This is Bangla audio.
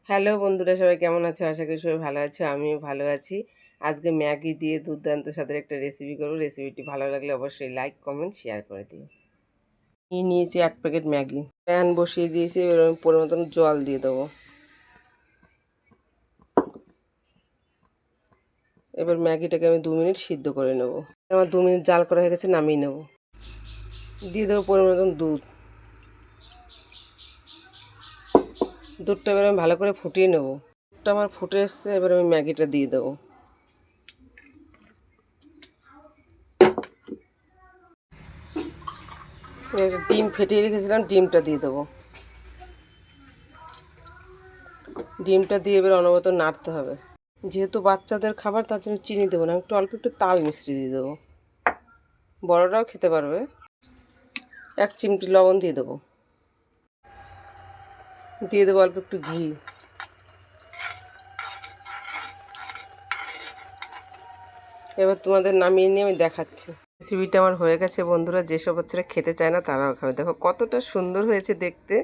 হ্যালো বন্ধুরা, সবাই কেমন আছো? আশা করি সবাই ভালো আছো, আমিও ভালো আছি। আজকে ম্যাগি দিয়ে দুর্দান্ত স্বাদের একটা রেসিপি করবো। রেসিপিটি ভালো লাগলে অবশ্যই লাইক কমেন্ট শেয়ার করে দিও। নিয়েছি 1 প্যাকেট ম্যাগি। প্যান বসিয়ে দিয়েছি, এবার আমি পরিমাণ মতন জল দিয়ে দেবো। এবার ম্যাগিটাকে আমি 2 মিনিট সিদ্ধ করে নেব। আমার 2 মিনিট জাল করা হয়ে গেছে, নামিয়ে নেব। দিয়ে দেবো পরিমাণ মতন দুধ। দুধটা এবার আমি ভালো করে ফুটিয়ে নেব। দুধটা আমার ফুটে এসছে, এবার আমি ম্যাগিটা দিয়ে দেবো। একটা ডিম ফেটিয়ে রেখেছিলাম, ডিমটা দিয়ে দেবো। ডিমটা দিয়ে এবার অনবরত নাড়তে হবে। যেহেতু বাচ্চাদের খাবার, তার জন্য চিনি দেবো না, একটু অল্প একটু তাল মিশ্রি দিয়ে দেবো। বড়রাও খেতে পারবে। 1 চিমটি লবণ দিয়ে দেবো। দিয়ে দেবো অল্প একটু ঘি। এবার তোমাদের নামিয়ে নিয়ে আমি দেখাচ্ছি। রেসিপিটা আমার হয়ে গেছে বন্ধুরা, যেসব বাচ্চারা খেতে চায় না তারাও খাবে। দেখো কতটা সুন্দর হয়েছে দেখতে।